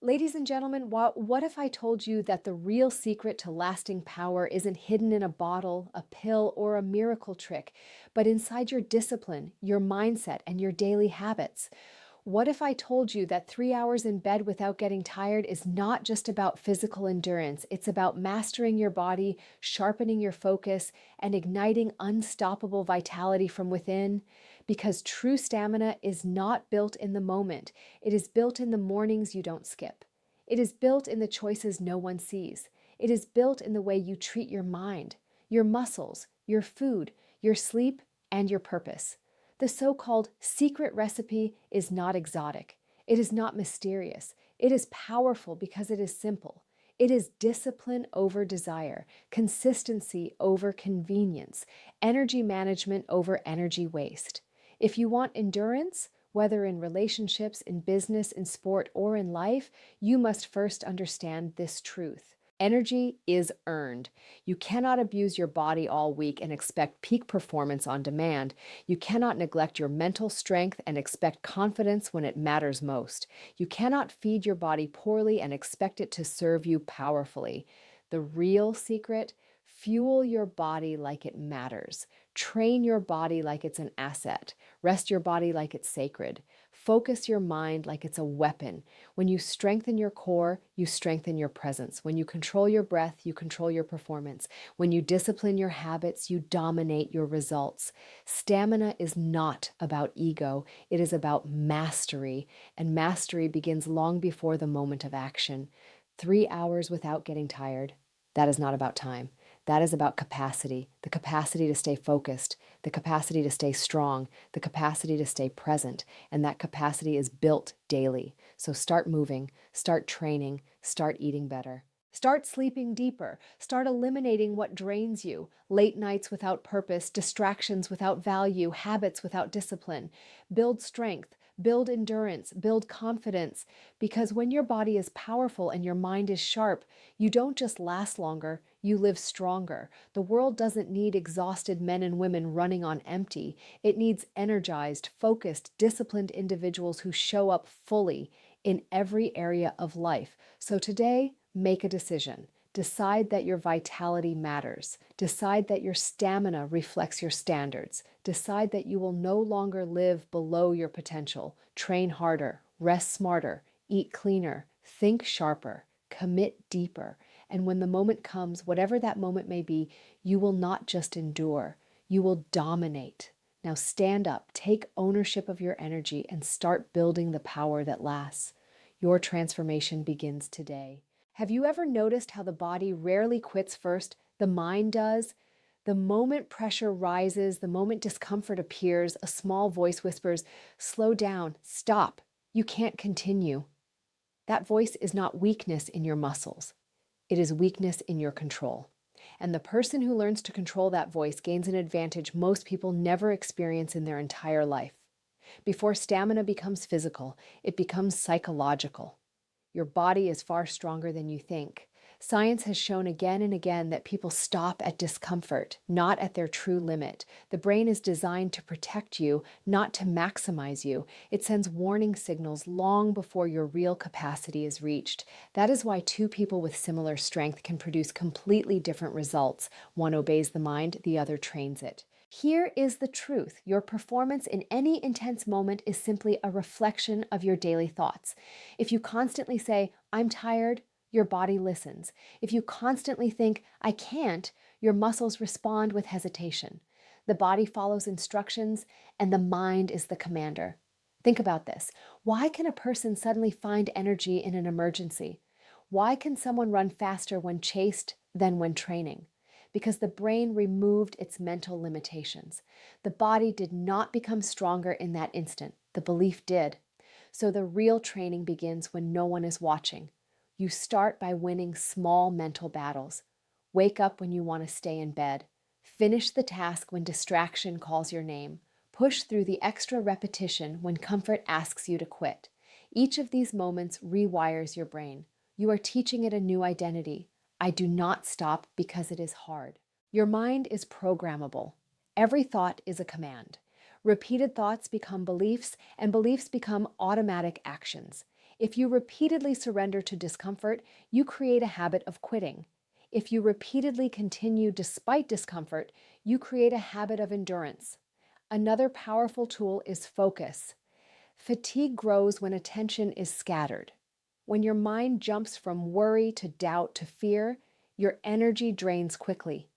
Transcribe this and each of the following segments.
Ladies and gentlemen, what if I told you that the real secret to lasting power isn't hidden in a bottle, a pill, or a miracle trick, but inside your discipline, your mindset, and your daily habits? What if I told you that 3 hours in bed without getting tired is not just about physical endurance? It's about mastering your body, sharpening your focus, and igniting unstoppable vitality from within? Because true stamina is not built in the moment, it is built in the mornings you don't skip. It is built in the choices no one sees. It is built in the way you treat your mind, your muscles, your food, your sleep, and your purpose. The so-called secret recipe is not exotic. It is not mysterious. It is powerful because it is simple. It is discipline over desire, consistency over convenience, energy management over energy waste. If you want endurance, whether in relationships, in business, in sport, or in life, you must first understand this truth. Energy is earned. You cannot abuse your body all week and expect peak performance on demand. You cannot neglect your mental strength and expect confidence when it matters most. You cannot feed your body poorly and expect it to serve you powerfully. The real secret: fuel your body like it matters. Train your body like it's an asset. Rest your body like it's sacred. Focus your mind like it's a weapon. When you strengthen your core, you strengthen your presence. When you control your breath, you control your performance. When you discipline your habits, you dominate your results. Stamina is not about ego. It is about mastery, and mastery begins long before the moment of action. 3 hours without getting tired, that is not about time. That is about capacity, the capacity to stay focused, the capacity to stay strong, the capacity to stay present, and that capacity is built daily. So start moving, start training, start eating better. Start sleeping deeper. Start eliminating what drains you. Late nights without purpose, distractions without value, habits without discipline. Build strength, build endurance, build confidence. Because when your body is powerful and your mind is sharp, you don't just last longer, you live stronger. The world doesn't need exhausted men and women running on empty. It needs energized, focused, disciplined individuals who show up fully in every area of life. So today, make a decision. Decide that your vitality matters. Decide that your stamina reflects your standards. Decide that you will no longer live below your potential. Train harder, rest smarter, eat cleaner, think sharper, commit deeper. And when the moment comes, whatever that moment may be, you will not just endure, you will dominate. Now stand up, take ownership of your energy, and start building the power that lasts. Your transformation begins today. Have you ever noticed how the body rarely quits first? The mind does. The moment pressure rises, the moment discomfort appears, a small voice whispers, "Slow down, stop, you can't continue." That voice is not weakness in your muscles. It is weakness in your control. And the person who learns to control that voice gains an advantage most people never experience in their entire life. Before stamina becomes physical, it becomes psychological. Your body is far stronger than you think. Science has shown again and again that people stop at discomfort, not at their true limit. The brain is designed to protect you, not to maximize you. It sends warning signals long before your real capacity is reached. That is why two people with similar strength can produce completely different results. One obeys the mind, the other trains it. Here is the truth. Your performance in any intense moment is simply a reflection of your daily thoughts. If you constantly say, "I'm tired," your body listens. If you constantly think, "I can't," your muscles respond with hesitation. The body follows instructions, and the mind is the commander. Think about this. Why can a person suddenly find energy in an emergency? Why can someone run faster when chased than when training? Because the brain removed its mental limitations. The body did not become stronger in that instant. The belief did. So the real training begins when no one is watching. You start by winning small mental battles. Wake up when you want to stay in bed. Finish the task when distraction calls your name. Push through the extra repetition when comfort asks you to quit. Each of these moments rewires your brain. You are teaching it a new identity. I do not stop because it is hard. Your mind is programmable. Every thought is a command. Repeated thoughts become beliefs, and beliefs become automatic actions. If you repeatedly surrender to discomfort, you create a habit of quitting. If you repeatedly continue despite discomfort, you create a habit of endurance. Another powerful tool is focus. Fatigue grows when attention is scattered. When your mind jumps from worry to doubt to fear, your energy drains quickly.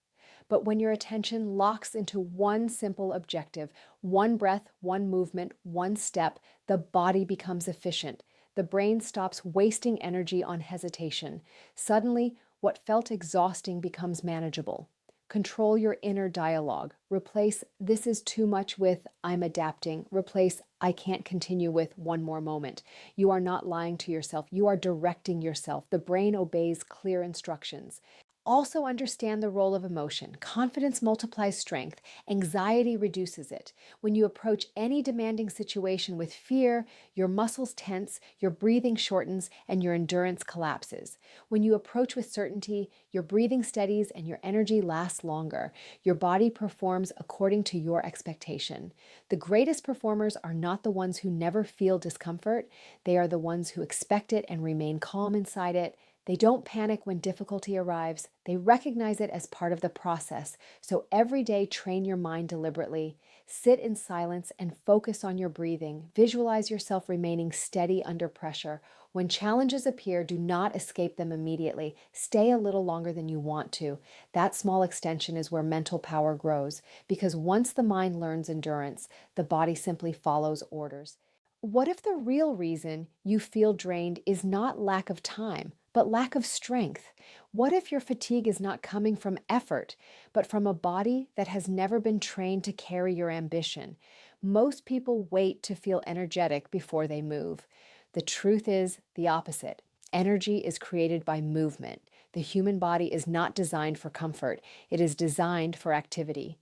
But when your attention locks into one simple objective, one breath, one movement, one step, the body becomes efficient. The brain stops wasting energy on hesitation. Suddenly, what felt exhausting becomes manageable. Control your inner dialogue. Replace "this is too much" with "I'm adapting." Replace "I can't continue" with "one more moment." You are not lying to yourself. You are directing yourself. The brain obeys clear instructions. Also understand the role of emotion. Confidence multiplies strength. Anxiety reduces it. When you approach any demanding situation with fear, your muscles tense, your breathing shortens, and your endurance collapses. When you approach with certainty, your breathing steadies and your energy lasts longer. Your body performs according to your expectation. The greatest performers are not the ones who never feel discomfort. They are the ones who expect it and remain calm inside it. They don't panic when difficulty arrives. They recognize it as part of the process. So every day, train your mind deliberately. Sit in silence and focus on your breathing. Visualize yourself remaining steady under pressure. When challenges appear, do not escape them immediately. Stay a little longer than you want to. That small extension is where mental power grows, because once the mind learns endurance, the body simply follows orders. What if the real reason you feel drained is not lack of time, but lack of strength? What if your fatigue is not coming from effort, but from a body that has never been trained to carry your ambition? Most people wait to feel energetic before they move. The truth is the opposite. Energy is created by movement. The human body is not designed for comfort. It is designed for activity.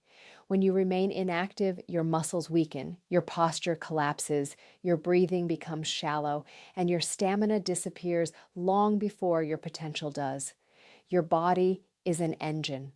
When you remain inactive, your muscles weaken, your posture collapses, your breathing becomes shallow, and your stamina disappears long before your potential does. Your body is an engine.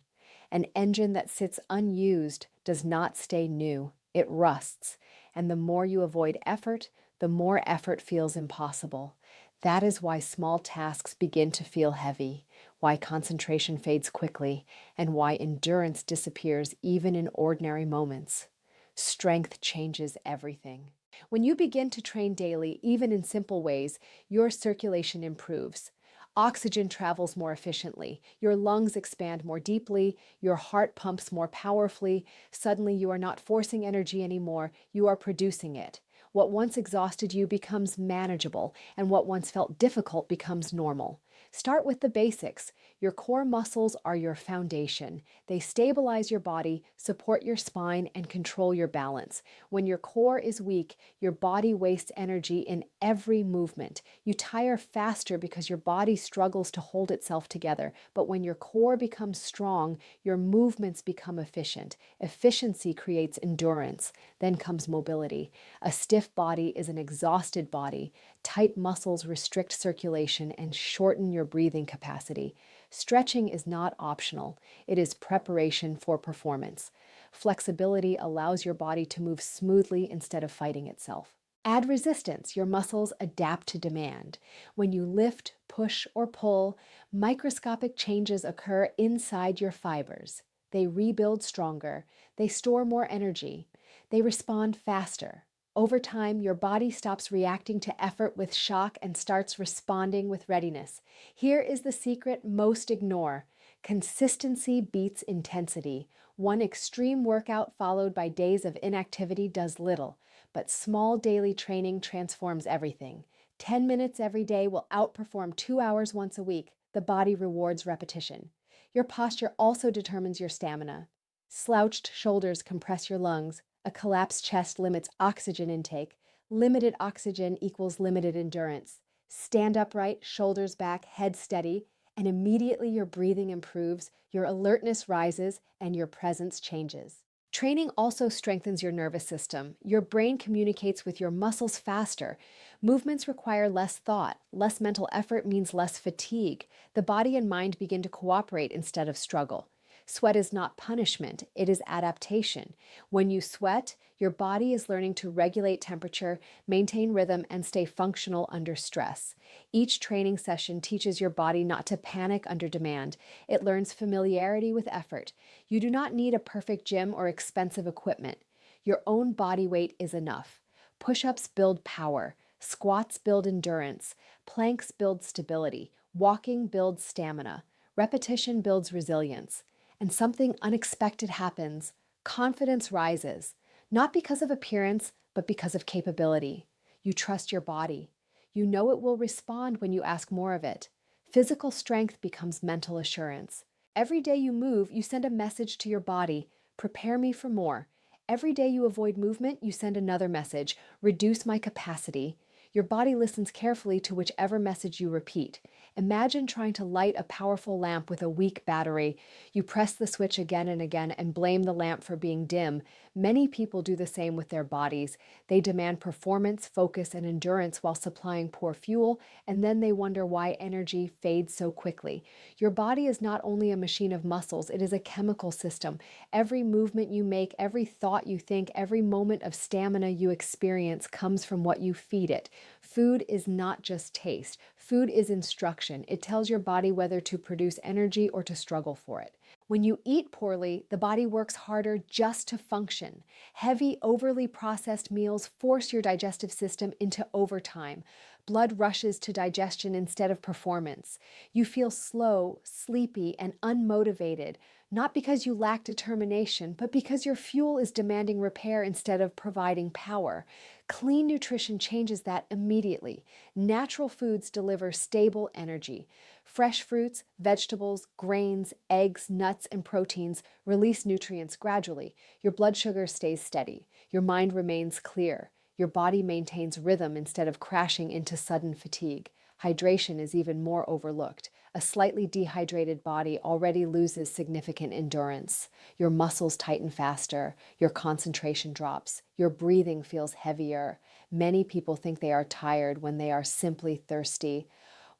An engine that sits unused does not stay new. It rusts. And the more you avoid effort, the more effort feels impossible. That is why small tasks begin to feel heavy, why concentration fades quickly, and why endurance disappears even in ordinary moments. Strength changes everything. When you begin to train daily, even in simple ways, your circulation improves. Oxygen travels more efficiently, your lungs expand more deeply, your heart pumps more powerfully. Suddenly, you are not forcing energy anymore, you are producing it. What once exhausted you becomes manageable, and what once felt difficult becomes normal. Start with the basics. Your core muscles are your foundation. They stabilize your body, support your spine, and control your balance. When your core is weak, your body wastes energy in every movement. You tire faster because your body struggles to hold itself together. But when your core becomes strong, your movements become efficient. Efficiency creates endurance. Then comes mobility. A stiff body is an exhausted body. Tight muscles restrict circulation and shorten your breathing capacity. Stretching is not optional. It is preparation for performance. Flexibility allows your body to move smoothly instead of fighting itself. Add resistance. Your muscles adapt to demand. When you lift, push, or pull, microscopic changes occur inside your fibers. They rebuild stronger. They store more energy. They respond faster. Over time, your body stops reacting to effort with shock and starts responding with readiness. Here is the secret most ignore. Consistency beats intensity. One extreme workout followed by days of inactivity does little, but small daily training transforms everything. 10 minutes every day will outperform 2 hours once a week. The body rewards repetition. Your posture also determines your stamina. Slouched shoulders compress your lungs. A collapsed chest limits oxygen intake. Limited oxygen equals limited endurance. Stand upright, shoulders back, head steady, and immediately your breathing improves, your alertness rises, and your presence changes. Training also strengthens your nervous system. Your brain communicates with your muscles faster. Movements require less thought. Less mental effort means less fatigue. The body and mind begin to cooperate instead of struggle. Sweat is not punishment, it is adaptation. When you sweat, your body is learning to regulate temperature, maintain rhythm, and stay functional under stress. Each training session teaches your body not to panic under demand. It learns familiarity with effort. You do not need a perfect gym or expensive equipment. Your own body weight is enough. Push-ups build power. Squats build endurance. Planks build stability. Walking builds stamina. Repetition builds resilience. And something unexpected happens. Confidence rises. Not because of appearance, but because of capability. You trust your body. You know it will respond when you ask more of it. Physical strength becomes mental assurance. Every day you move, you send a message to your body: prepare me for more. Every day you avoid movement, you send another message: reduce my capacity. Your body listens carefully to whichever message you repeat. Imagine trying to light a powerful lamp with a weak battery. You press the switch again and again and blame the lamp for being dim. Many people do the same with their bodies. They demand performance, focus, and endurance while supplying poor fuel, and then they wonder why energy fades so quickly. Your body is not only a machine of muscles, it is a chemical system. Every movement you make, every thought you think, every moment of stamina you experience comes from what you feed it. Food is not just taste. Food is instruction. It tells your body whether to produce energy or to struggle for it. When you eat poorly, the body works harder just to function. Heavy, overly processed meals force your digestive system into overtime. Blood rushes to digestion instead of performance. You feel slow, sleepy, and unmotivated, not because you lack determination, but because your fuel is demanding repair instead of providing power. Clean nutrition changes that immediately. Natural foods deliver stable energy. Fresh fruits, vegetables, grains, eggs, nuts, and proteins release nutrients gradually. Your blood sugar stays steady. Your mind remains clear. Your body maintains rhythm instead of crashing into sudden fatigue. Hydration is even more overlooked. A slightly dehydrated body already loses significant endurance. Your muscles tighten faster. Your concentration drops. Your breathing feels heavier. Many people think they are tired when they are simply thirsty.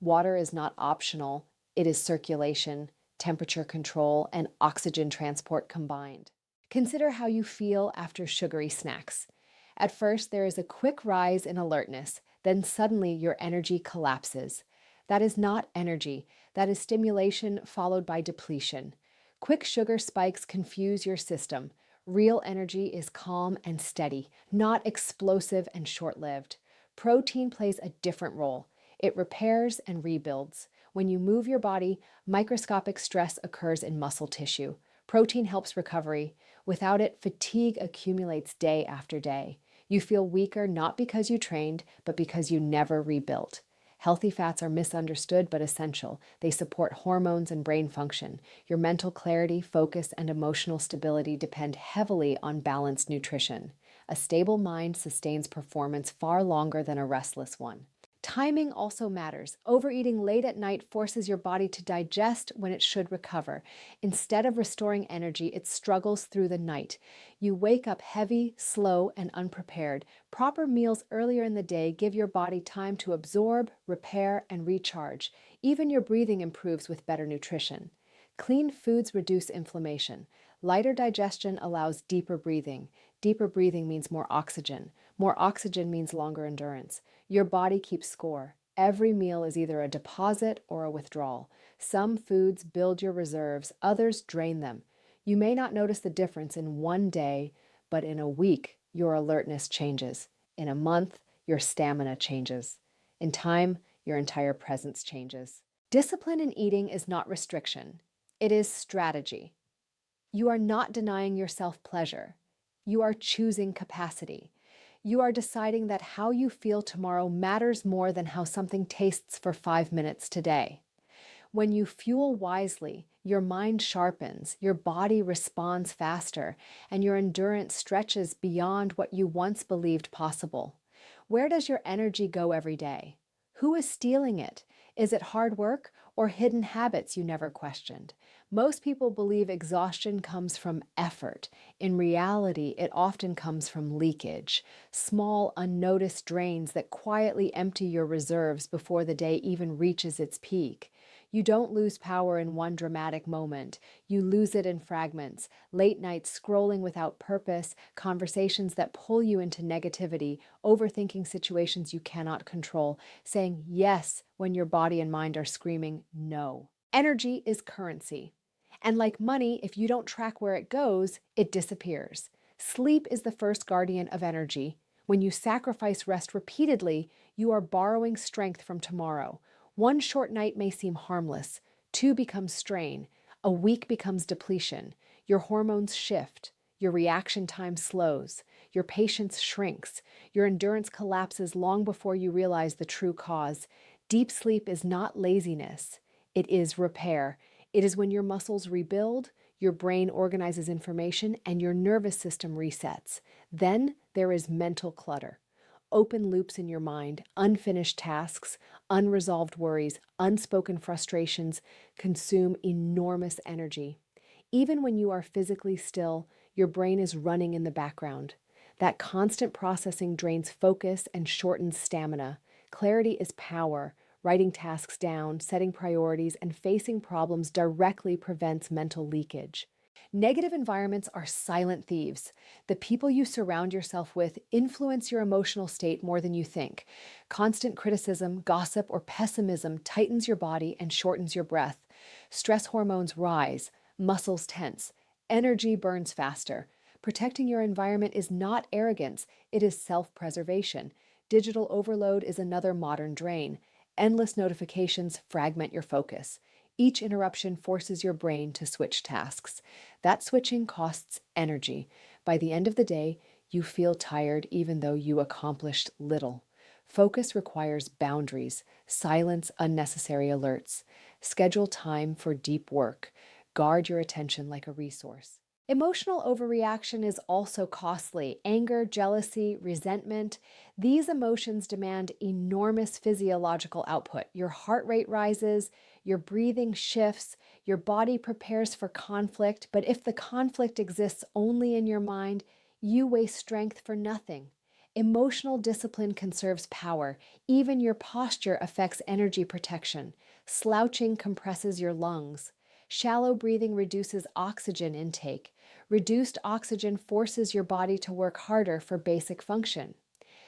Water is not optional. It is circulation, temperature control, and oxygen transport combined. Consider how you feel after sugary snacks. At first, there is a quick rise in alertness. Then suddenly your energy collapses. That is not energy. That is stimulation followed by depletion. Quick sugar spikes confuse your system. Real energy is calm and steady, not explosive and short-lived. Protein plays a different role. It repairs and rebuilds. When you move your body, microscopic stress occurs in muscle tissue. Protein helps recovery. Without it, fatigue accumulates day after day. You feel weaker not because you trained, but because you never rebuilt. Healthy fats are misunderstood but essential. They support hormones and brain function. Your mental clarity, focus, and emotional stability depend heavily on balanced nutrition. A stable mind sustains performance far longer than a restless one. Timing also matters. Overeating late at night forces your body to digest when it should recover. Instead of restoring energy, it struggles through the night. You wake up heavy, slow, and unprepared. Proper meals earlier in the day give your body time to absorb, repair, and recharge. Even your breathing improves with better nutrition. Clean foods reduce inflammation. Lighter digestion allows deeper breathing. Deeper breathing means more oxygen. More oxygen means longer endurance. Your body keeps score. Every meal is either a deposit or a withdrawal. Some foods build your reserves, others drain them. You may not notice the difference in one day, but in a week, your alertness changes. In a month, your stamina changes. In time, your entire presence changes. Discipline in eating is not restriction. It is strategy. You are not denying yourself pleasure. You are choosing capacity. You are deciding that how you feel tomorrow matters more than how something tastes for 5 minutes today. When you fuel wisely, your mind sharpens, your body responds faster, and your endurance stretches beyond what you once believed possible. Where does your energy go every day? Who is stealing it? Is it hard work or hidden habits you never questioned? Most people believe exhaustion comes from effort. In reality, it often comes from leakage, small, unnoticed drains that quietly empty your reserves before the day even reaches its peak. You don't lose power in one dramatic moment. You lose it in fragments. Late nights scrolling without purpose, conversations that pull you into negativity, overthinking situations you cannot control, saying yes when your body and mind are screaming no. Energy is currency. And like money, if you don't track where it goes, it disappears. Sleep is the first guardian of energy. When you sacrifice rest repeatedly, you are borrowing strength from tomorrow. One short night may seem harmless, two becomes strain, a week becomes depletion. Your hormones shift, your reaction time slows, your patience shrinks, your endurance collapses long before you realize the true cause. Deep sleep is not laziness, it is repair. It is when your muscles rebuild, your brain organizes information, and your nervous system resets. Then there is mental clutter. Open loops in your mind, unfinished tasks, unresolved worries, unspoken frustrations consume enormous energy. Even when you are physically still, your brain is running in the background. That constant processing drains focus and shortens stamina. Clarity is power. Writing tasks down, setting priorities, and facing problems directly prevents mental leakage. Negative environments are silent thieves. The people you surround yourself with influence your emotional state more than you think. Constant criticism, gossip, or pessimism tightens your body and shortens your breath. Stress hormones rise, muscles tense, energy burns faster. Protecting your environment is not arrogance, it is self-preservation. Digital overload is another modern drain. Endless notifications fragment your focus. Each interruption forces your brain to switch tasks. That switching costs energy. By the end of the day, you feel tired even though you accomplished little. Focus requires boundaries, silence unnecessary alerts. Schedule time for deep work. Guard your attention like a resource. Emotional overreaction is also costly. Anger, jealousy, resentment. These emotions demand enormous physiological output. Your heart rate rises, your breathing shifts, your body prepares for conflict, but if the conflict exists only in your mind, you waste strength for nothing. Emotional discipline conserves power. Even your posture affects energy protection. Slouching compresses your lungs. Shallow breathing reduces oxygen intake. Reduced oxygen forces your body to work harder for basic function.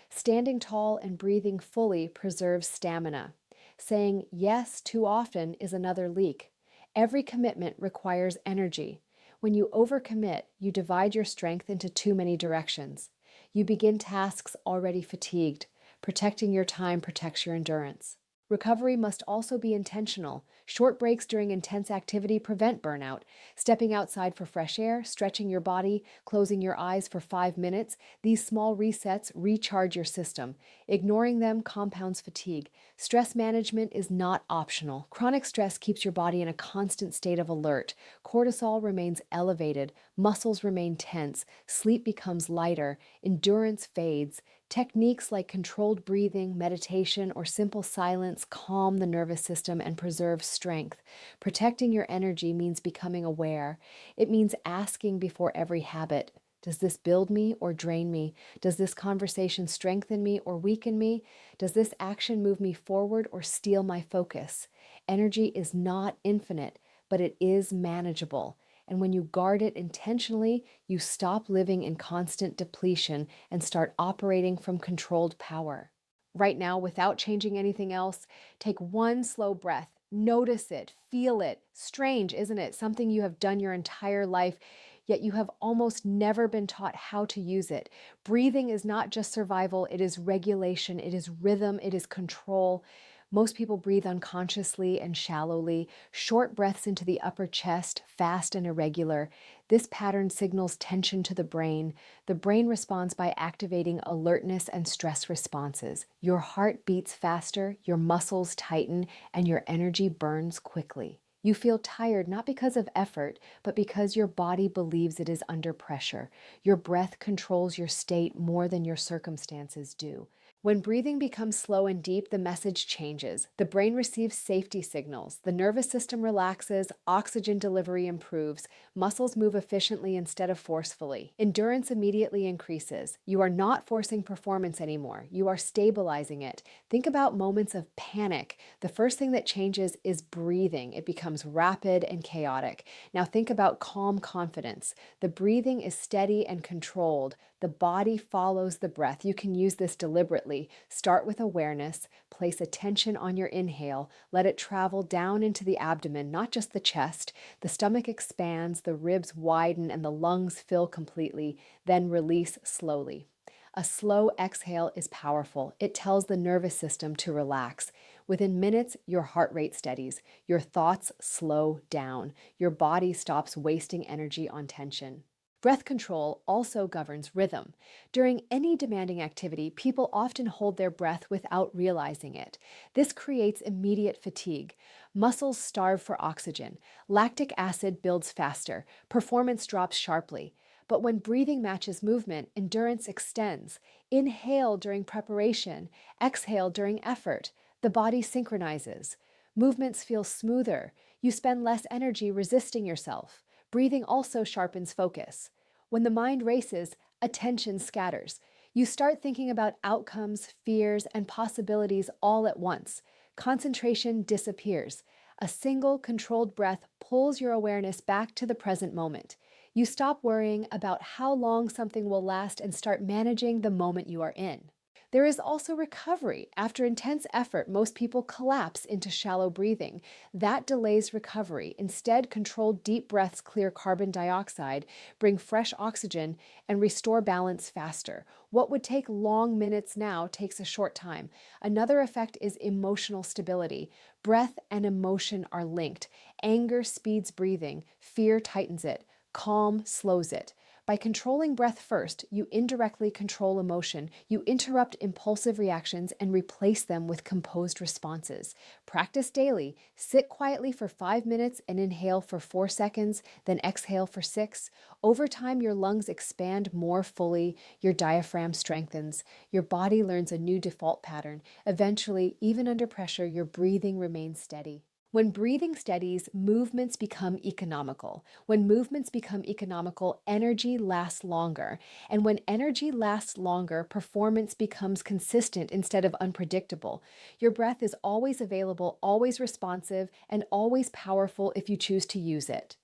Standing tall and breathing fully preserves stamina. Saying yes too often is another leak. Every commitment requires energy. When you overcommit, you divide your strength into too many directions. You begin tasks already fatigued. Protecting your time protects your endurance. Recovery must also be intentional. Short breaks during intense activity prevent burnout. Stepping outside for fresh air, stretching your body, closing your eyes for 5 minutes, these small resets recharge your system. Ignoring them compounds fatigue. Stress management is not optional. Chronic stress keeps your body in a constant state of alert. Cortisol remains elevated, muscles remain tense, sleep becomes lighter, endurance fades. Techniques like controlled breathing, meditation, or simple silence calm the nervous system and preserve strength. Protecting your energy means becoming aware. It means asking before every habit, does this build me or drain me? Does this conversation strengthen me or weaken me? Does this action move me forward or steal my focus? Energy is not infinite, but it is manageable. And when you guard it intentionally, you stop living in constant depletion and start operating from controlled power. Right now, without changing anything else, take one slow breath. Notice it, feel it. Strange, isn't it? Something you have done your entire life, yet you have almost never been taught how to use it. Breathing is not just survival, it is regulation, it is rhythm, it is control. Most people breathe unconsciously and shallowly, short breaths into the upper chest, fast and irregular. This pattern signals tension to the brain. The brain responds by activating alertness and stress responses. Your heart beats faster, your muscles tighten, and your energy burns quickly. You feel tired not because of effort, but because your body believes it is under pressure. Your breath controls your state more than your circumstances do. When breathing becomes slow and deep, the message changes. The brain receives safety signals. The nervous system relaxes, oxygen delivery improves, muscles move efficiently instead of forcefully. Endurance immediately increases. You are not forcing performance anymore. You are stabilizing it. Think about moments of panic. The first thing that changes is breathing. It becomes rapid and chaotic. Now think about calm confidence. The breathing is steady and controlled. The body follows the breath. You can use this deliberately. Start with awareness, place attention on your inhale, let it travel down into the abdomen, not just the chest. The stomach expands, the ribs widen, and the lungs fill completely. Then release slowly. A slow exhale is powerful. It tells the nervous system to relax. Within minutes, your heart rate steadies. Your thoughts slow down. Your body stops wasting energy on tension. Breath control also governs rhythm. During any demanding activity, people often hold their breath without realizing it. This creates immediate fatigue. Muscles starve for oxygen. Lactic acid builds faster. Performance drops sharply. But when breathing matches movement, endurance extends. Inhale during preparation, exhale during effort. The body synchronizes. Movements feel smoother. You spend less energy resisting yourself. Breathing also sharpens focus. When the mind races, attention scatters. You start thinking about outcomes, fears, and possibilities all at once. Concentration disappears. A single controlled breath pulls your awareness back to the present moment. You stop worrying about how long something will last and start managing the moment you are in. There is also recovery. After intense effort, most people collapse into shallow breathing. That delays recovery. Instead, controlled deep breaths clear carbon dioxide, bring fresh oxygen, and restore balance faster. What would take long minutes now takes a short time. Another effect is emotional stability. Breath and emotion are linked. Anger speeds breathing. Fear tightens it. Calm slows it. By controlling breath first, you indirectly control emotion. You interrupt impulsive reactions and replace them with composed responses. Practice daily. Sit quietly for 5 minutes and inhale for 4 seconds, then exhale for 6. Over time, your lungs expand more fully, your diaphragm strengthens, your body learns a new default pattern. Eventually, even under pressure, your breathing remains steady. When breathing steadies, movements become economical. When movements become economical, energy lasts longer. And when energy lasts longer, performance becomes consistent instead of unpredictable. Your breath is always available, always responsive, and always powerful if you choose to use it.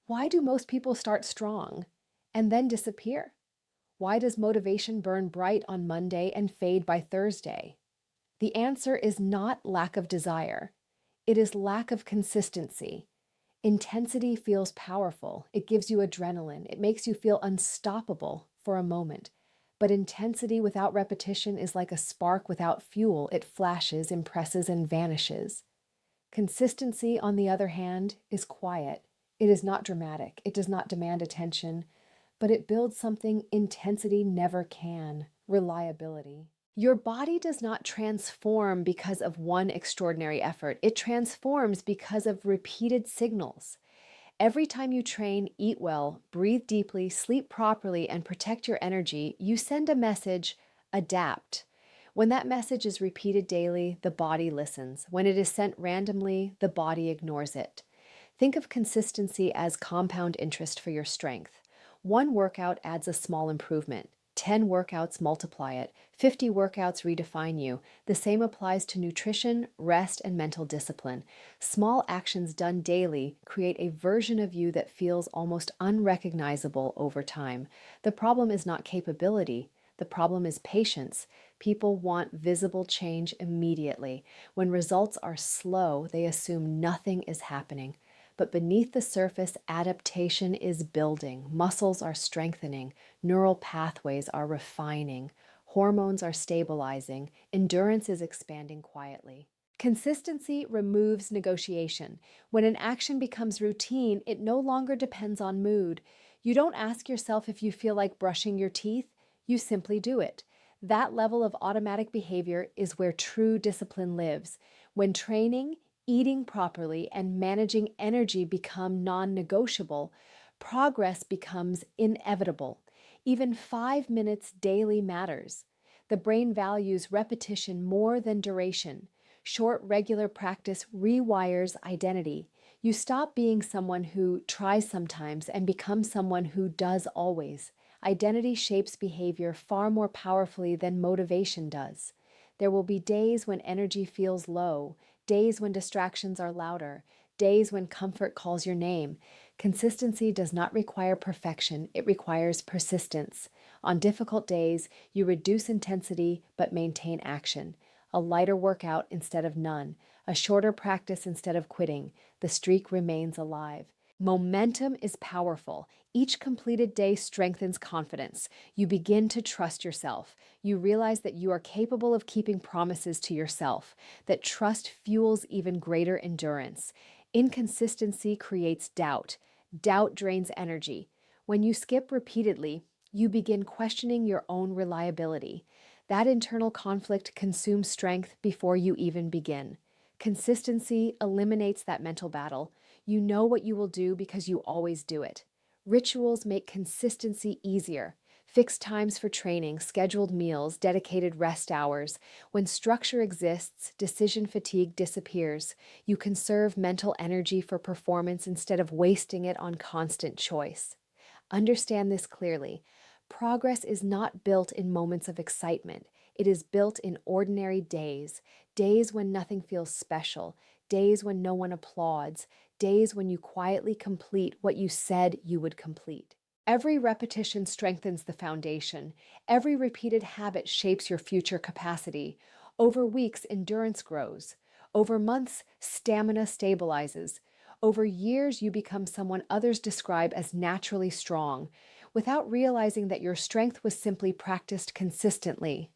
Why do most people start strong and then disappear? Why does motivation burn bright on Monday and fade by Thursday? The answer is not lack of desire. It is lack of consistency. Intensity feels powerful. It gives you adrenaline. It makes you feel unstoppable for a moment. But intensity without repetition is like a spark without fuel. It flashes, impresses, and vanishes. Consistency, on the other hand, is quiet. It is not dramatic. It does not demand attention, but it builds something intensity never can: reliability. Your body does not transform because of one extraordinary effort. It transforms because of repeated signals. Every time you train, eat well, breathe deeply, sleep properly, and protect your energy, you send a message: adapt. When that message is repeated daily, the body listens. When it is sent randomly, the body ignores it. Think of consistency as compound interest for your strength. One workout adds a small improvement. 10 workouts multiply it. 50 workouts redefine you. The same applies to nutrition, rest, and mental discipline. Small actions done daily create a version of you that feels almost unrecognizable over time. The problem is not capability. The problem is patience. People want visible change immediately. When results are slow, they assume nothing is happening. But beneath the surface, adaptation is building. Muscles are strengthening. Neural pathways are refining. Hormones are stabilizing. Endurance is expanding quietly. Consistency removes negotiation. When an action becomes routine, it no longer depends on mood. You don't ask yourself if you feel like brushing your teeth. You simply do it. That level of automatic behavior is where true discipline lives. When training, eating properly, and managing energy become non-negotiable, progress becomes inevitable. Even 5 minutes daily matters. The brain values repetition more than duration. Short, regular practice rewires identity. You stop being someone who tries sometimes and become someone who does always. Identity shapes behavior far more powerfully than motivation does. There will be days when energy feels low, days when distractions are louder, days when comfort calls your name. Consistency does not require perfection, it requires persistence. On difficult days, you reduce intensity but maintain action. A lighter workout instead of none, a shorter practice instead of quitting. The streak remains alive. Momentum is powerful. Each completed day strengthens confidence. You begin to trust yourself. You realize that you are capable of keeping promises to yourself, that trust fuels even greater endurance. Inconsistency creates doubt. Doubt drains energy. When you skip repeatedly, you begin questioning your own reliability. That internal conflict consumes strength before you even begin. Consistency eliminates that mental battle. You know what you will do because you always do it. Rituals make consistency easier. Fixed times for training, scheduled meals, dedicated rest hours. When structure exists, decision fatigue disappears. You conserve mental energy for performance instead of wasting it on constant choice. Understand this clearly. Progress is not built in moments of excitement. It is built in ordinary days, days when nothing feels special, days when no one applauds, days when you quietly complete what you said you would complete. Every repetition strengthens the foundation. Every repeated habit shapes your future capacity. Over weeks, endurance grows. Over months, stamina stabilizes. Over years, you become someone others describe as naturally strong, without realizing that your strength was simply practiced consistently.